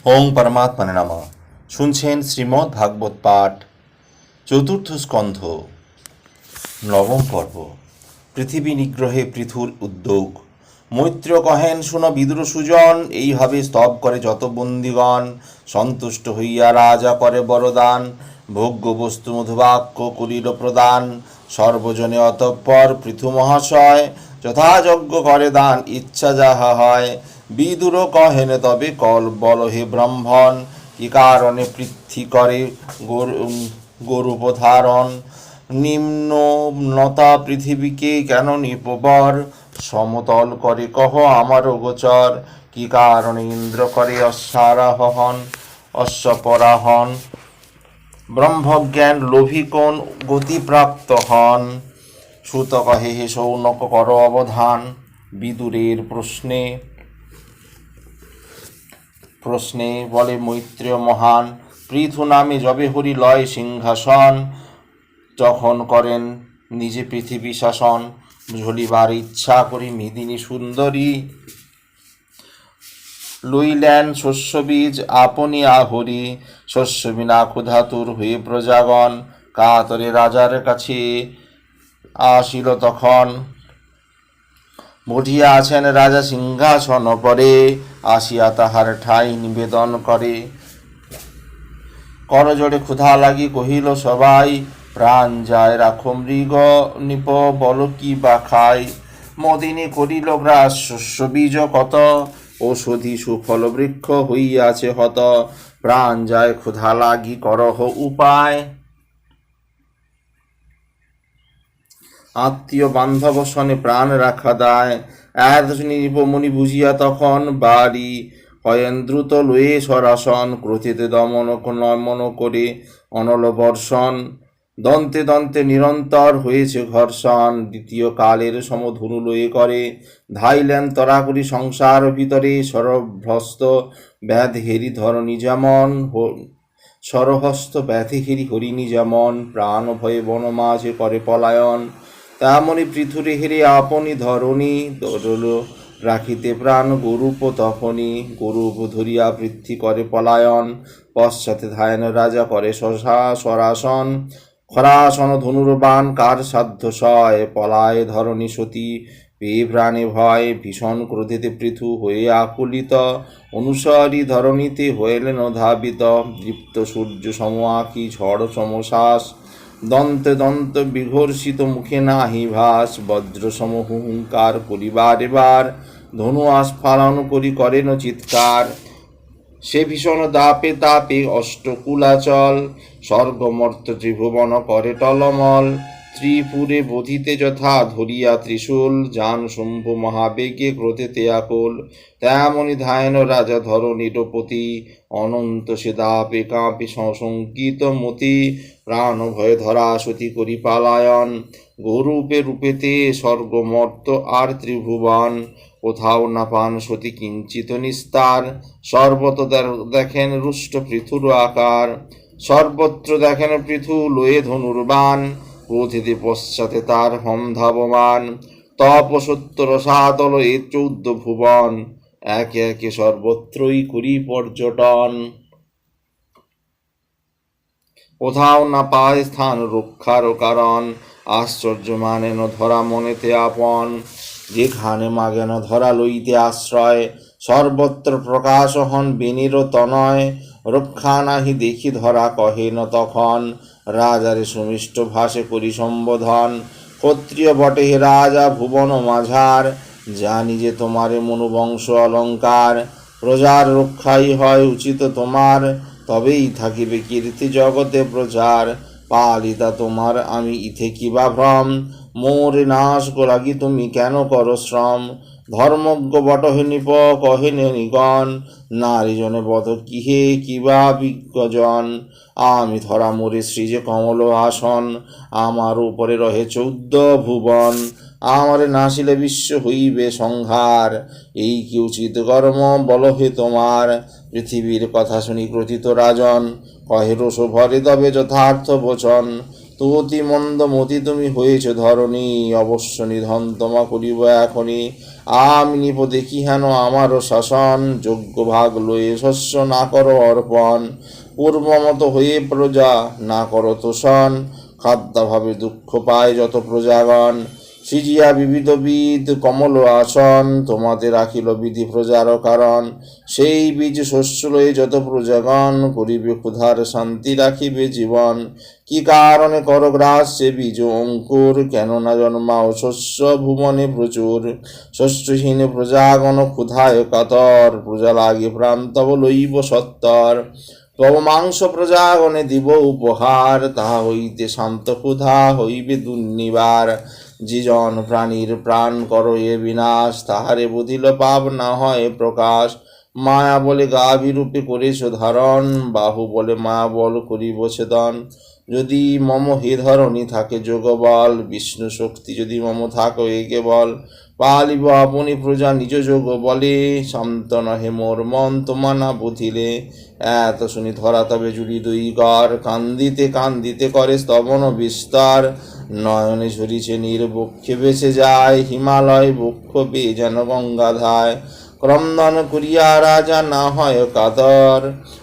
ওং পরমাত্মনে নমঃ। শুনছেন শ্রীমদ্ ভাগবত পাঠ, চতুর্থ স্কন্ধ, নবম পর্ব। পৃথিবী নিগ্রহে পৃথুর উদ্যোগ। মৈত্র কহেন, শুনো বিদুর সুজন, এইভাবে স্তব করে যত বন্দিগণ। সন্তুষ্ট হইয়া রাজা করে বরদান, ভোগ্য বস্তু মধুবাক্য করিল প্রদান। সর্বজনে অতঃপর পৃথু মহাশয়, যথাযজ্ঞ করে দান, ইচ্ছা যাহা হয়। বিদুর কহেন, তবে কল বল হে ব্রাহ্মণ, কি কারণে পৃথ্বী করে গরূপধারণ। নিম্নতা পৃথিবীকে কেন নিপবর, সমতল করে কহ আমার গোচর। কি কারণে ইন্দ্র করে অশ্বারোহণ, অশ্বপরাহন। ব্রহ্মজ্ঞান লোভী কোন গতিপ্রাপ্ত হন। সুত কহে, হে শৌনক কর অবধান। বিদুরের প্রশ্নে বলে মৈত্রেয় মহান, পৃথু নামে যবে হরি লয় সিংহাসন। যখন করেন নিজে পৃথিবী শাসন, ঝলিবার ইচ্ছা করি মেদিনী সুন্দরী। লইলেন শস্য বীজ আপনি আহরি, শস্য বিনা ক্ষুধাতুর হয়ে প্রজাগণ। কাতরে রাজার কাছে আসিল তখন, বঠিয়া আছেন রাজা সিংহাসন পরে। আসিয়া তাহার ঠাই নিবেদন করে, করজোড়ে ক্ষুধা লাগি কহিল সবাই। প্রাণ যায় রাখো মৃগ নিপ, বল কি বা খাই। মদিনী করিল গ্রাস শস্য বীজ কত, ঔষধি সুফল বৃক্ষ হইয়াছে হত। প্রাণ যায় ক্ষুধা লাগি করহ উপায়, আত্মীয় বান্ধব সনে প্রাণ রাখা দায়। নিপমণি বুঝিয়া তখন বাড়ি, হয়েন দ্রুত লয়ে সরাসন। ক্রোধেতে দমন নমন করে অনল বর্ষণ, দন্তে দন্তে নিরন্তর হয়েছে ঘর্ষণ। দ্বিতীয় কালের সমধনু লয়ে করে ধাইলেন তরাকরি সংসার ভিতরে। সরভ্রস্ত ব্যাধেরি ধরণী যেমন, সরহস্ত ব্যাধিহিরি হরিণী যেমন। প্রাণ ভয়ে বন মাঝে করে পলায়ন, তেমনি পৃথুরে হেরে আপনি ধরণী। দরল রাখিতে প্রাণ গরূপ তখনই, গরূপ ধরিয়া পৃথ্বী করে পলায়ন। পশ্চাতে ধায়ন রাজা করে সরাসন, খরাসন ধনুর্বাণ কার সাধ্য সয়। পলায় ধরণী সতী পেয়ে প্রাণে ভয়, ভীষণ ক্রোধেতে পৃথু হয়ে আকুলিত। অনুসারী ধরণীতে হইলেন ধাবিত, দীপ্ত সূর্য সম আঁখি ঝড় সমশ্বাস। দন্তে দন্ত বিঘর্ষিত মুখে নাহি ভাস, বজ্র সম হুঙ্কার করিবার এবার। ধনু আস্ফালন করি করেন চিৎকার, সে ভীষণ দাপে তাপে অষ্টকুলাচল। স্বর্গমর্ত ত্রিভুবন করে টলমল, ত্রিপুরে বোধিতে যথা ধরিয়া ত্রিশূল। যান শম্ভু মহাবেগে ক্রোধেতে আকুল, তেমনি ধায়ন রাজা ধরণীর প্রতি। অনন্ত সে দাপে কাঁপে সংকিত মতি, প্রাণ ভয়ে ধরা সতী করি পালায়ন। গরূপে রূপেতে স্বর্গমর্ত আর ত্রিভুবন, কোথাও না পান সতী কিঞ্চিত নিস্তার। সর্বত দেখেন রুষ্ট পৃথুর আকার, সর্বত্র দেখেন পৃথু লয়ে ধনুর্বাণ। ক্রোধেতে পশ্চাতে তার হম ধাবমান, তপ সত্য রসাতল এ 14 ভুবন। একে একে সর্বত্রই করি পর্যটন, কোথাও না পায় স্থান রক্ষার কারণ। আশ্চর্য মানেন ধরা মনেতে আপন, যেখানে মাগেন ধরা লইতে আশ্রয়। সর্বত্র প্রকাশ হন বেনির তনয়, রক্ষা নাহি দেখি ধরা কহেন তখন। রাজারে সুমিষ্ট ভাষে করি সম্বোধন, ক্ষত্রিয় বটে হে রাজা ভুবন মাঝার। জানি যে তোমারে মনুবংশ অলঙ্কার, প্রজার রক্ষাই হয় উচিত তোমার। তবেই থাকিবে কীর্তি জগতে প্রচার, পালিতা তোমার আমি ইথে কিবা ভ্রম। মোরে নাশ লাগি তুমি কেন কর শ্রম, ধর্মজ্ঞ বটহে নিপ কহেন নিগণ। নারীজনে বধ কিহে কিবা বিজ্ঞজন, আমি ধরা মোরে সৃজে কমল আসন। আমার উপরে রহে 14 ভুবন, আমারে নাশিলে বিশ্ব হইবে সংহার। এই কি উচিত কর্ম বলহে তোমার, পৃথিবীর কথা শুনি ক্রোধিত রাজন। কহে রোষ ভরে তবে যথার্থ বচন, তো অতি মন্দ মতি তুমি হয়েছ ধরণী। অবশ্য নিধন তোমা করিব এখনই, আমি নিপ দেখি হেন আমারও শাসন, যোগ্য ভাগ লয়ে শস্য না করো অর্পণ, পূর্বমত হয়ে প্রজা না করো তোষণ, খাদ্যাভাবে দুঃখ পায় যত প্রজাগণ, সিজিয়া বিবিধবিদ কমল আসন, তোমাতে রাখিল বিধি প্রজার কারণ, সেই বীজ শস্য লয়ে যত প্রজাগণ, করিবে ক্ষুধার শান্তি রাখিবে জীবন, কি কারণে কর গ্রাস সে বীজ অঙ্কুর, কেননা জন্মাও শস্য ভুবনে প্রচুর, শস্যহীন প্রজাগণ ক্ষুধায় কাতর, প্রজা লাগে প্রাণ তব লইব সত্তর, তব মাংস প্রজাগণে দিব উপহার, তাহা হইতে শান্ত ক্ষুধা হইবে দুর্নিবার, যে জন প্রাণীর প্রাণ করো এ বিনাশ, তাহারে বুধিল পাপ না হয় প্রকাশ, মায়া বলে গাভীরূপে করেছ ধারণ, বাহু বলে মায়া বল করিব ছেদন, যদি মম হে ধরণী থাকে যোগ বল, বিষ্ণু শক্তি যদি মম থাকো এ কেবল, পালিব আপনি প্রজা নিজ যোগ বলে, শান্ত নহে মোর মন তোমা না বুঝিলে, এত শুনি ধরা তবে জুড়ি দুই কর, কান্দিতে কান্দিতে করে স্তবন বিস্তার, নয়নে ঝরিছে নির্বক্ষে বেসে যায়, হিমালয় বক্ষ বেয়ে যেন গঙ্গাধায়, ক্রন্দন করিয়া রাজা না হয় কাতর,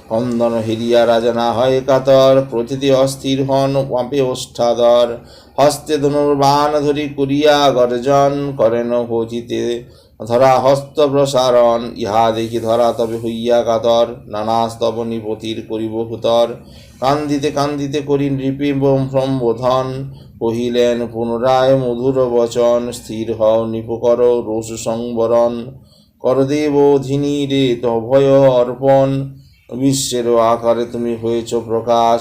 ক্রন্দন হেরিয়া রাজা না হয় কাতর, প্রতিটি অস্থির হন পাপে ওষ্ঠাধর, হস্তে ধনুর্বাণ ধরি করিয়া গর্জন, করেন ভোজিতে ধরা হস্ত প্রসারণ, ইহা দেখি ধরা তবে হইয়া কাতর, নানা স্তব নিপতির করিব হুতর, কান্দিতে কান্দিতে করি নৃপে সম্বোধন, কহিলেন পুনরায় মধুর বচন, স্থির হও নিপকর রোষ সংবরণ, করদেব অধীনী রে তভয় অর্পণ, বিশ্বের আকারে তুমি হয়েছ প্রকাশ,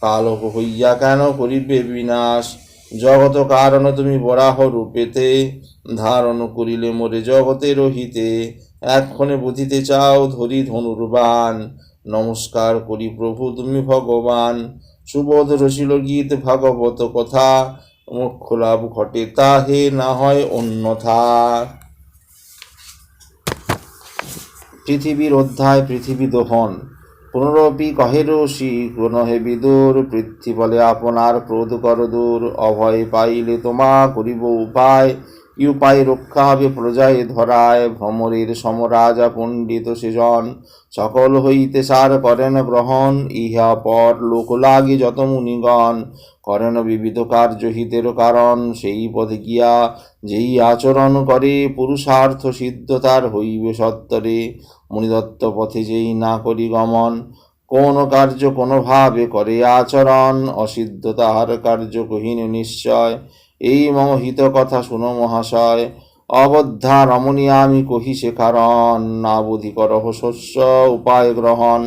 কালক হইয়া কেন করিবে বিনাশ, জগত কারণ তুমি বরাহ রূপেতে, ধারণ করিলে মোরে জগতে রহিতে, এক্ষণে বুঝিতে চাও ধরি ধনুর্বাণ, নমস্কার করি প্রভু তুমি ভগবান, সুবোধ রসিল গীত ভাগবত কথা, মোক্ষ লাভ ঘটে তাহে না হয় অন্যথা। পৃথিবীর অধ্যায় পৃথিবী দহন। পুনরপি কহে ঋষি নহে বিদুর, পৃথ্বী বলে আপনার ক্রোধ কর দূর, অভয় পাইলে তোমা করিব উপায়, কি উপায় রক্ষা হবে প্রজায় ধরায়, ভ্রমরের সমরাজা পণ্ডিত সেজন, সকল হইতে সার করেন গ্রহণ, ইহা পর লোক লাগে যত মুনিগণ, করেন বিবিধ কার্য হিতের কারণ, সেই পথে গিয়া যেই আচরণ করে, পুরুষার্থ সিদ্ধ তার হইবে সত্তরে, মুনিদত্ত পথে যেই না করি গমন, কোন কার্য কোনোভাবে করে আচরণ, অসিদ্ধ তাহার কার্য কহিন নিশ্চয়, এই মম হিত কথা শুনো মহাশয়, অবদ্ধা রমণী আমি কহি সে কারণ, না বুদ্ধি করহ শস্য উপায় গ্রহণ,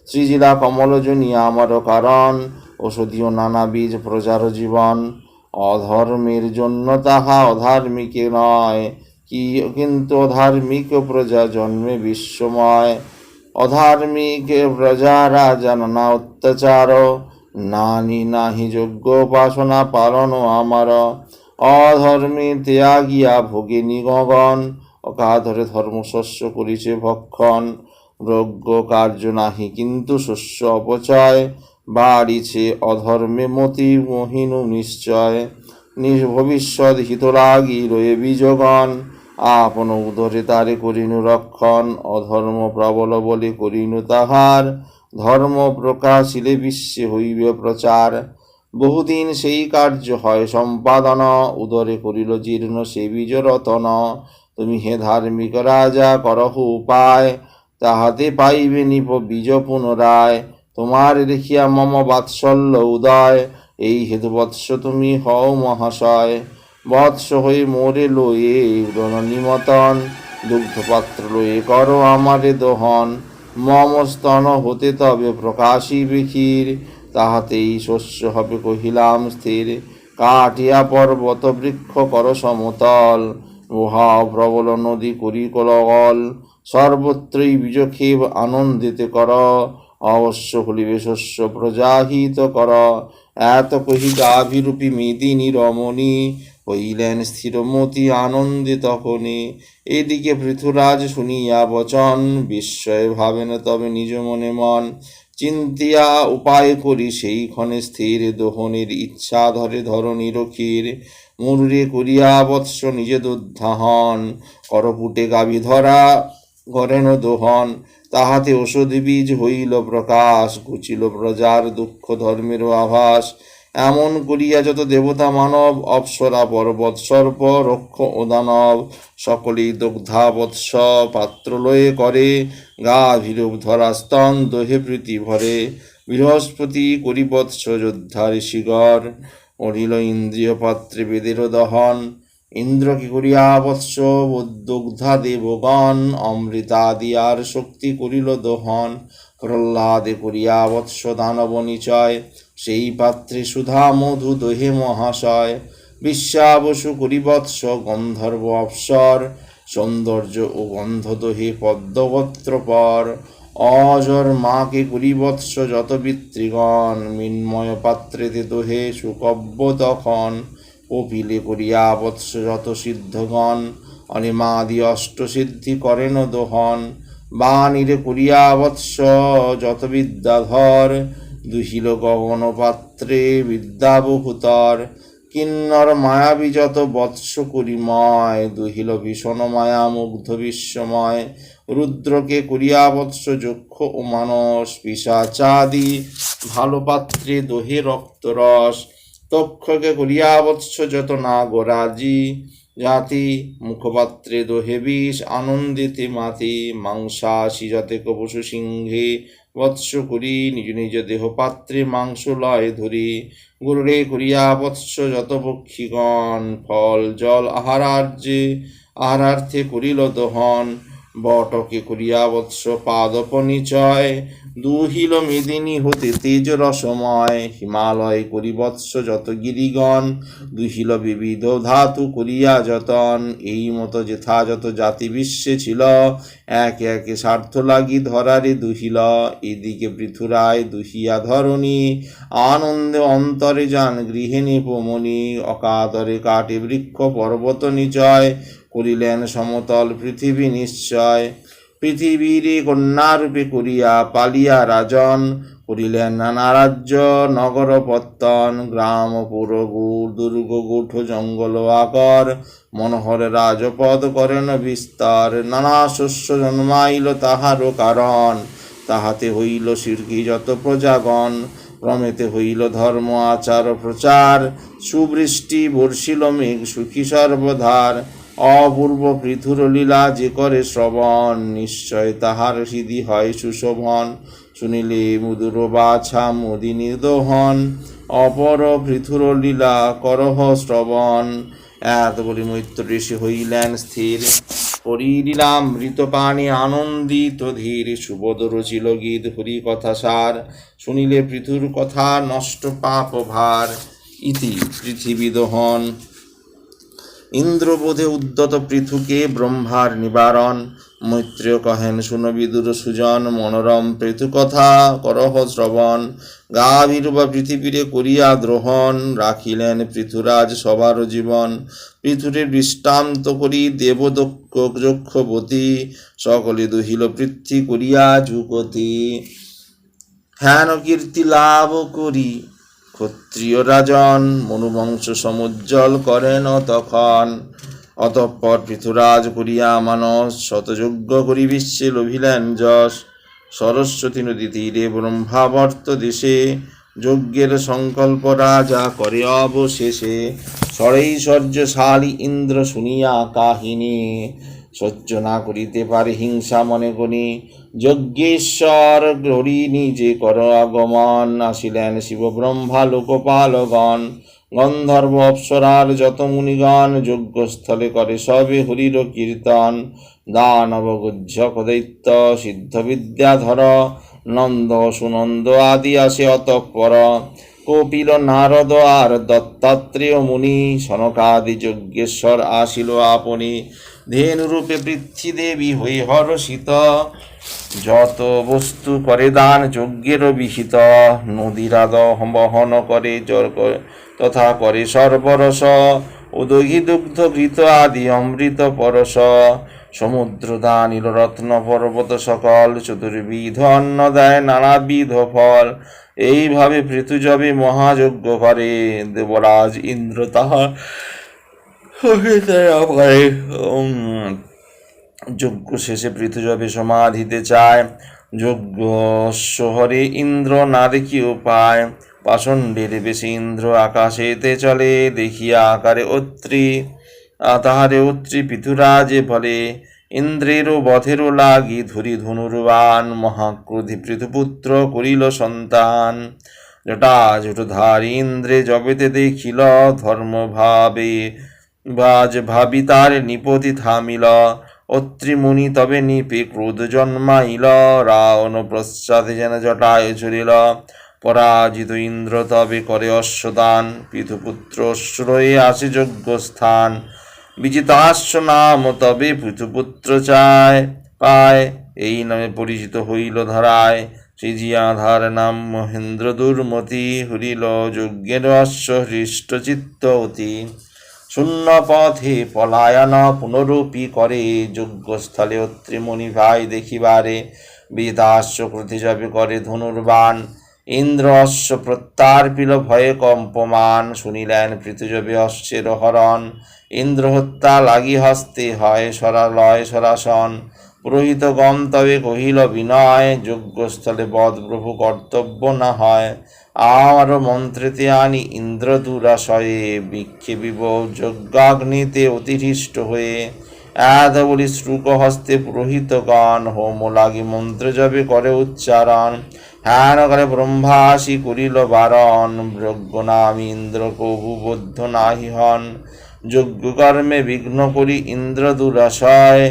সৃজিলা কমলজনী আমার কারণ, ঔষধীয় নানা বীজ প্রজার জীবন, অধর্মের জন্য তাহা অধার্মিকে নয়, কি কিন্তু অধার্মিক প্রজা জন্মে বিশ্বময়, অধার্মিক প্রজারা জানা অত্যাচার, নানি নাহি যোগ্য উপাসনা পালন আমার, অধর্মে ত্যাগিয়া ভোগে নিগণ, অকাধরে ধর্মশস্য করিছে ভক্ষণ, যোগ্য কার্য নাহি কিন্তু শস্য অপচয়, বাড়িছে অধর্মে মতি মহিনু নিশ্চয়, ভবিষ্যৎ হিত লাগি রয়ে বীজগণ, আপন উদরে তারে করিনু রক্ষণ, অধর্ম প্রবল বলে করিনু তাহার, ধর্ম প্রকাশিলে বিশ্বে হইবে প্রচার, বহুদিন সেই কার্য হয় সম্পাদন, উদরে করিল জীর্ণ সে বীজ রতন, তুমি হে ধার্মিক রাজা করহ উপায়, তাহাতে পাইবে নিপ বীজ পুনরায়, তোমার দেখিয়া মম বাৎসল্য উদয়, এই হেতু বৎস তুমি হও মহাশয়, বৎস হয়ে মোরে লয়ে নিমতন, দুগ্ধপাত্র লয়ে করো আমারে দহন, মম স্তন হতে তবে প্রকাশিবে ক্ষীর, তাহাতেই শস্য হবে কহিলাম স্থির, কাটিয়া পর্বত বৃক্ষ কর সমতল, উহা প্রবল নদী করি কলগল, সর্বত্রই বীজক্ষেপ আনন্দিত কর, অবশ্য হলিবে শস্য প্রজাহিত কর, এত কহি গাভীরূপী মেদিনী রমণী, হইলেন স্থিরমতি আনন্দে তখনই, এদিকে পৃথুরাজ শুনিয়া বচন, বিস্ময়ে ভাবেন তবে নিজ মনে মন, চিন্তিয়া উপায় করি সেই ক্ষণে স্থির, দোহনের ইচ্ছা ধরে ধরণীর ক্ষীর, মরুরে করিয়া বৎস নিজে দুর্ধাহন, করপুটে গাভী ধরা করেন দোহন, তাহাতে ঔষধ বীজ হইল প্রকাশ, ঘুচিল প্রজার দুঃখ ধর্মের আভাস। এমন করিয়া যত দেবতা মানব, অপ্সরা পর্বত সর্প রক্ষ ও দানব, সকলেই দগ্ধা বৎস পাত্র লয়ে করে, গা ভীরূপ ধরা স্তন দহে প্রীতি ভরে। বৃহস্পতি করি বৎস যোদ্ধা ঋষিগর, অরিল ইন্দ্রিয় পাত্রে বেদের দহন, ইন্দ্রকে করিয়া বৎস দগ্ধা দেবগণ, অমৃতাদি আর শক্তি করিল দহন। প্রহ্লাদে করিয়া বৎস দানব নিচয়, সেই পাত্রে সুধা মধু দহে মহাশয়। বিশ্বাবসু করি বৎস গন্ধর্ব অপ্সর, সৌন্দর্য ও গন্ধ দহে পদ্মপত্র পর। অজর মাকে করি বৎস যত পিতৃগণ, মৃন্ময় পাত্রেতে দহে সুকব্য তখন। কপিলে করিয়া বৎস যত সিদ্ধগণ, অনিমাদি অষ্টসিদ্ধি করেন দোহন। বাণীরে করিয়া বৎস যত বিদ্যাধর, দুহিল গগন পাত্রে বিদ্যা বহুতর। কিন্নর মায়াবী যত বৎস করিময়, দুহিল ভীষণ মায়া মুগ্ধ বিশ্বময়। রুদ্রকে করিয়া বৎস যক্ষ ও মানস, পিশাচাদি ভালো পাত্রে দহে রক্তরস। তক্ষকে করিয়া বৎস যত নাগরাজি, জাতি মুখপাত্রে দহে বিষ আনন্দিতে মাতি। মাংসাশী যতেক পশু সিংহে বৎস করি, নিজ নিজ দেহ পাত্রে মাংস লয় ধরি। গরুরে করিয়া বৎস যত পক্ষীগণ, ফল জল আহারার্থে করিল দহন। বটকে করিয়া বৎস পাদপ নিচয়, দুহিল মেদিনী হতে তেজ রসময়। হিমালয় করি বৎস যত গিরিগণ, দুহিল বিবিধ ধাতু করিয়া যতন। এই মতো যথাযথ জাতি বিশ্বে ছিল, একে একে স্বার্থ লাগি ধরারে দুহিল। এদিকে পৃথুরায় দুহিয়া ধরণী, আনন্দে অন্তরে যান গৃহে নিপমণি। অকাতরে কাটে বৃক্ষ পর্বত নিচয়, করিলেন সমতল পৃথিবী নিশ্চয়। পৃথিবীরে কন্যারূপে করিয়া পালিয়া রাজন, করিলেন নানা রাজ্য নগর পত্তন। গ্রাম পুর দুর্গ গুঠ জঙ্গল আকর, মনোহর রাজপদ করেন বিস্তার। নানা শস্য জন্মাইল তাহারও কারণ, তাহাতে হইল শিরকি যত প্রজাগণ। ক্রমেতে হইল ধর্ম আচার প্রচার, সুবৃষ্টি বর্ষিল মেঘ সুখী সর্বধার। অপূর্ব পৃথুর লীলা যে করে শ্রবণ, নিশ্চয় তাহার সিদ্ধি হয় সুশোভন। শুনিলে মুদুর বাছা মোদিনী দোহন, অপর পৃথুর লীলা করহ শ্রবণ। এত বলি মৈত্র ঋষি হইলেন স্থির, করিলাম মৃত পানে আনন্দিত ধীর। সুবোধ রচিল গীত হরি কথা সার, শুনিলে পৃথুর কথা নষ্ট পাপ ভার। ইতি পৃথিবী দহন। ইন্দ্রবোধে উদ্যত পৃথুকে ব্রহ্মার নিবারণ, মৈত্রেয় কহেন শুন বিদুর সুজন। মনোরম পৃথু কথা করহ শ্রবণ, গাভীরূপা পৃথিবীরে করিয়া দ্রোহণ। রাখিলেন পৃথুরাজ সবার জীবন, পৃথুরে দৃষ্টান্ত করি দেবদক্ষ যক্ষবতী। সকলে দুহিল পৃথ্বী করিয়া যুগতি, হেন কীর্তি লাভ করি ক্ষত্রিয় রাজন। মনুবংশ সমুজ্জ্বল করেন তখন, অতঃপর পৃথুরাজ করিয়া মানস। শতযজ্ঞ করি বিশ্বে লভিলেন যশ, সরস্বতী নদী তীরে ব্রহ্মাবর্ত দেশে। যজ্ঞের সংকল্প রাজা করে অবশেষে, ষড়ৈশ্বর্যশালী ইন্দ্র শুনিয়া কাহিনী। সহ্য না করিতে পারে হিংসা মনে করি, যজ্ঞেশ্বর হরি নিজে কর আগমন। আসিলেন শিব ব্রহ্মা লোকপালগণ, গন্ধর্ব অপ্সরার যত মুনিগণ। যজ্ঞস্থলে করে সবে হরির কীর্তন, দানব গুহ্যক দৈত্য সিদ্ধ বিদ্যাধর। নন্দ সুনন্দ আদি আসে অতঃপর, কপিল নারদ আর দত্তাত্রেয় মুনি। সনকাদি যজ্ঞেশ্বর আসিল আপনি, ধেনুরূপে পৃথ্বীদেবী হয়ে হর্ষিত। যত বস্তু করে দান যজ্ঞের বিহিত, নদীরা বহন করে তথা করে সর্বরস। উদঘি দুগ্ধ ঘৃত আদি অমৃত পরশ, সমুদ্র দানিল রত্ন পর্বত সকল। চতুর্বিধ অন্ন দেয় নানাবিধ ফল, এইভাবে পৃথু যবে মহাযজ্ঞ করে। দেবরাজ ইন্দ্র তাহা যজ্ঞ শেষে পৃথুজবে সমাধিতে চায়। যজ্ঞ শহরে ইন্দ্র না দেখি উপায়, পাষণ্ডের বেশি ইন্দ্র আকাশেতে চলে, দেখিয়া আকারে অত্রি তাহারে অত্রি পৃথুরাজে বলে, ইন্দ্রেরও বধেরও লাগি ধরি ধনুর্বাণ, মহাক্রোধী পৃথুপুত্র করিল সন্তান। জটাজুটধারী ইন্দ্রে জবেতে দেখিল, ধর্মভাবে ভাবি তার নিপতি থামিল, অত্রিমুনি তবে নিপে ক্রোধ জন্মাইল, রাবণ পশ্চাতে যেন জটায় চলিল, পরাজিত ইন্দ্র তবে করে অশ্বদান, পৃথুপুত্র অশ্রয়ে আসে যজ্ঞস্থান, বিজিতাশ্ব নাম তবে পৃথুপুত্র চায় পায়, এই নামে পরিচিত হইল ধরায়, সৃজিয়াধার নাম মহেন্দ্র দুর্মতি, হরিল যজ্ঞের অশ্ব হৃষ্ট চিত্ত অতি, শূন্য পথে পলায়ন পুনরূপী করে, যজ্ঞস্থলে অত্রিমুনি ভাই দেখিবারে, বিজিতাশ্ব ক্রোধে যাবে করে ধনুর্বাণ, ইন্দ্র অশ্ব প্রত্যার্পিল ভয়ে কম্পমান, শুনিলেন পৃথুজবে অশ্বের হরণ, ইন্দ্র হত্যা লাগি হস্তে হয় সরালয় সরাসন, পুরোহিত গম তবে কহিল বিনয়, যজ্ঞস্থলে বধ প্রভু কর্তব্য না হয়, আর মন্ত্রেতে আনি ইন্দ্র দুরাশয়ে, বিক্ষেপিব যজ্ঞাগ্নিতে অতিষ্ঠ হয়ে, এত বলি শ্রুক হস্তে পুরোহিতগণ, হোম লাগি মন্ত্র জপে করে উচ্চারণ, হেন করে ব্রহ্মাসি করিল বারণ, যজ্ঞ নাম ইন্দ্র কভু বদ্ধ নাহি হন, যজ্ঞকর্মে বিঘ্ন করি ইন্দ্র দুরাশয়,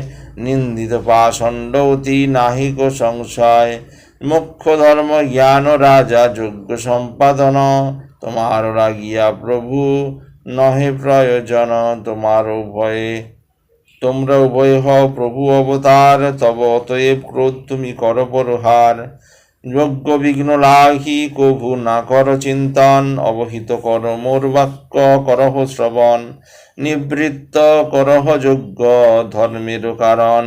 নিন্দিত পাষণ্ড অতি নাহিক সংশয়, মুখ্য ধর্ম জ্ঞান রাজা যজ্ঞ সম্পাদন, তোমার রাগিয়া প্রভু নহে প্রয়োজন, তোমার উভয়ে তোমরা উভয় হও প্রভু অবতার, তব অতএব ক্রোধ তুমি কর পরহার, যজ্ঞ বিঘ্ন লাঘি কভু না কর চিন্তন, অবহিত কর মোর বাক্য করহ শ্রবণ, নিবৃত্ত করহ যজ্ঞ ধর্মের কারণ,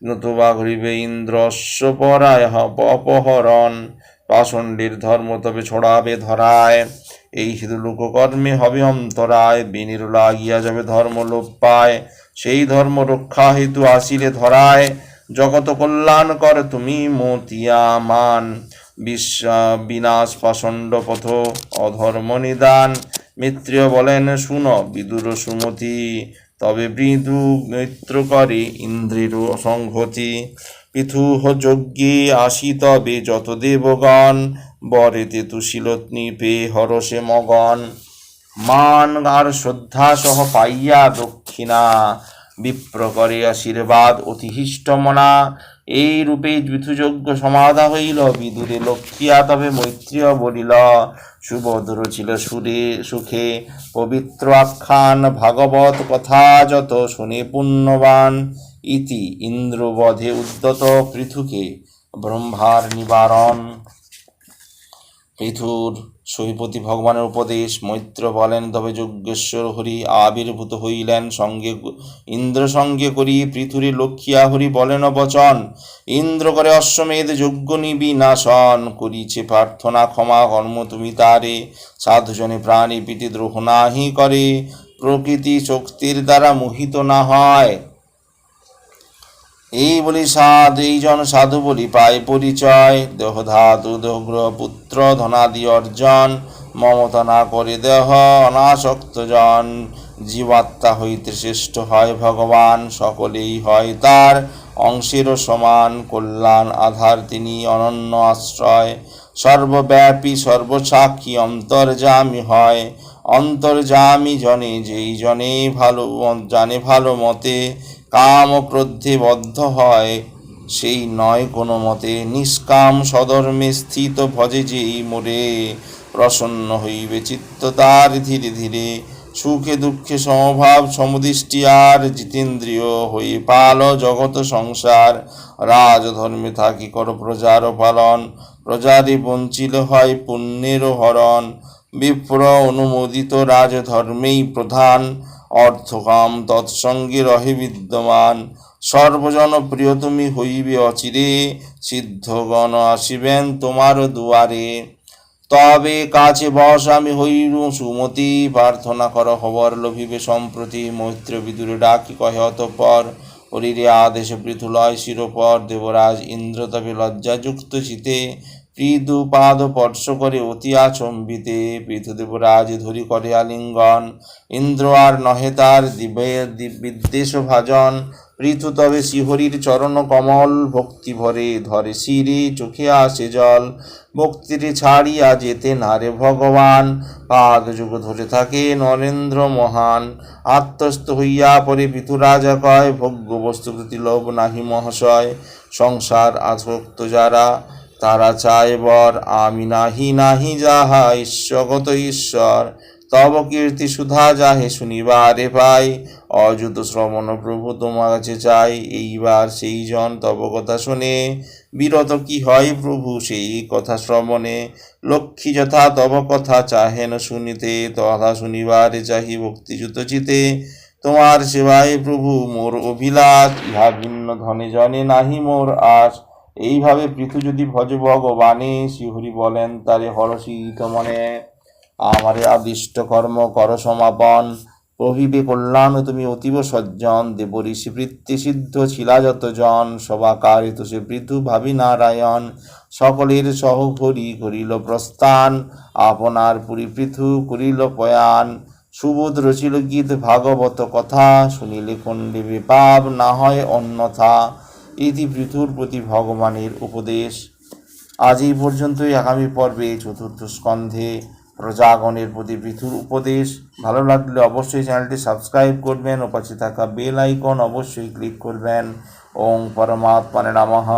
নতুবা ঘুরিবে ইন্দ্র অশ্বপরায় অপহরণ, পাষণ্ডের ধর্ম তবে ছড়াবে ধরায়, এই হেতু লোককর্মে হবে অন্তরায়, বিনির লাগিয়া যাবে ধর্ম লোপ পায়, সেই ধর্ম রক্ষা হেতু আসিলে ধরায়, জগত কল্যাণ কর তুমি মতিয়ামান, বিনাশ পাষণ্ড পথ অধর্ম নিদান, মিত্রীয় বলেন শুন বিদুর সুমতি, তবে বৃদু মিত্র করে ইন্দ্রের সংহতি, পৃথুহ যজ্ঞে আসি তবে যত দেবগণ, বরেতে তুশিলত নিপে হরসে মগন, মান আর শ্রদ্ধা সহ পাইয়া দক্ষিণা, বিপ্র করে আশীর্বাদ অতিহিষ্ট মনা, এই রূপে পৃথুযজ্ঞ সমাধা হইল, বিদুরে লক্ষ্মীয়া তবে মৈত্রীয় বলিল, সুভদ্র ছিল সুরে সুখে পবিত্র আখ্যান, ভাগবত কথা যত শুনে পুণ্যবান, ইতি ইন্দ্রবধে উদ্যত পৃথুকে ব্রহ্মার নিবারণ। পৃথুর সহিপতি ভগবানের উপদেশ, মৈত্র বলেন তবে যজ্ঞেশ্বর হরি আবির্ভূত হইলেন, সঙ্গে ইন্দ্র সঙ্গে করি পৃথুরে লক্ষ্মীয়া হরি বলেন বচন, ইন্দ্র করে অশ্বমেধ যজ্ঞ নিবিনাশন, করিছে প্রার্থনা ক্ষমা কর্ম তুমি তারে, সাধুজনে প্রাণী প্রীতি দ্রোহ নাহি করে, প্রকৃতি শক্তির দ্বারা মোহিত না হয়, এই বলি এইজন সাধু বলি পায় পরিচয়, দেহ ধাতু দেহগ্রহ পুত্র ধনাদি অর্জন, মমতা না করে দেহ অনাসক্ত জন, জীবাত্মা হইতে শ্রেষ্ঠ হয় ভগবান, সকলেই হয় তার অংশেরও সমান, কল্যাণ আধার তিনি অনন্য আশ্রয়, সর্বব্যাপী সর্বসাক্ষী অন্তর্যামী হয়, অন্তর্যামী জনে যেই জনে ভালো জানে ভালো মতে, কাম ও ক্রোধে বদ্ধ হয় সেই নয় কোনো মতে, নিষ্কাম সধর্মে স্থিত ভজে যেই মোরে, প্রসন্ন হইবে চিত্ত তার ধীরে ধীরে, সুখে দুঃখে সমভাব সমদৃষ্টি আর, জিতেন্দ্রিয় হই পাল জগত সংসার, রাজধর্মে থাকি কর প্রজার পালন, প্রজারে বঞ্চিল হয় পুণ্যেরও হরণ, বিপ্র অনুমোদিত রাজধর্মেই প্রধান, অর্থকাম তৎসঙ্গে রহে বিদ্যমান, সর্বজন প্রিয় তুমি হইবে অচিরে, সিদ্ধগণ আসিবেন তোমার দুয়ারে, তবে কাছে বস আমি হইরু সুমতি, প্রার্থনা কর হবর লোভিবে সম্প্রতি। মৈত্র বিদুরে ডাকি কহে অতঃপর, হরিরে আদেশে পৃথুলয় শিরোপর। দেবরাজ ইন্দ্র তবে লজ্জাযুক্ত চিতে, পৃথু পাদ স্পর্শ করে অতি আচম্বিতে। পৃথু দেবরাজ ধরি করে আলিঙ্গন, ইন্দ্র আর নহে তার বিদ্বেষ ভাজন। পৃথু তবে শ্রীহরির চরণ কমল, ভক্তি ভরে ধরে শিরে চোখে আসে জল। ভক্তিরে ছাড়িয়া যেতে নারে ভগবান, পাদ যুগ ধরে থাকে নরেন্দ্র মহান। আত্মস্থ হইয়া পরে পৃথু রাজা কয়, ভোগ্য বস্তু প্রতি লোভ নাহি মহাশয়। সংসার আসক্ত যারা তারা চায় বর, আমি নাহি নাহি যাহা ঈশ্বগত ঈশ্বর। তব কীর্তি সুধা যাহে শুনিবারে পাই, অযুত শ্রবণ প্রভু তোমার কাছে চাই। এইবার সেই জন তব কথা শুনে, বিরত কি হয় প্রভু সেই কথা শ্রবণে। লক্ষ্মী যথা তব কথা চাহেন শুনিতে, তথা শুনিবারে চাহি ভক্তিযুত চিতে। তোমার সেবায় প্রভু মোর অভিলাষ, ইহা ভিন্ন ধনে জনে নাহি মোর আশ। এইভাবে পৃথু যদি ভজ ভগবানে, শ্রীহরি বলেন তারে হরষিত মনে। আমারে আদিষ্ট কর্ম কর সমাপন, প্রহিবে কল্যাণ তুমি অতীব সজ্জন। দেব ঋষি বৃত্তি সিদ্ধ ছিলা যত জন, সবাকারিত সে পৃথু ভাবি নারায়ণ। সকলের সহ হরি করিল প্রস্থান, আপনার পুরী পৃথু করিল পয়ান। সুবোধ রচিল গীত ভাগবত কথা, শুনিলে খণ্ডিবে পাপ না হয় অন্যথা। ইতি পৃথুর প্রতি ভগবানের উপদেশ। আজ এই পর্যন্তই। আগামী পর্বে চতুর্থ স্কন্ধে প্রজাগণের প্রতি পৃথুর উপদেশ। ভালো লাগলে অবশ্যই চ্যানেলটি সাবস্ক্রাইব করবেন ও পাশে থাকা বেল আইকন অবশ্যই ক্লিক করবেন। ওং পরমাত্মনে নমঃ।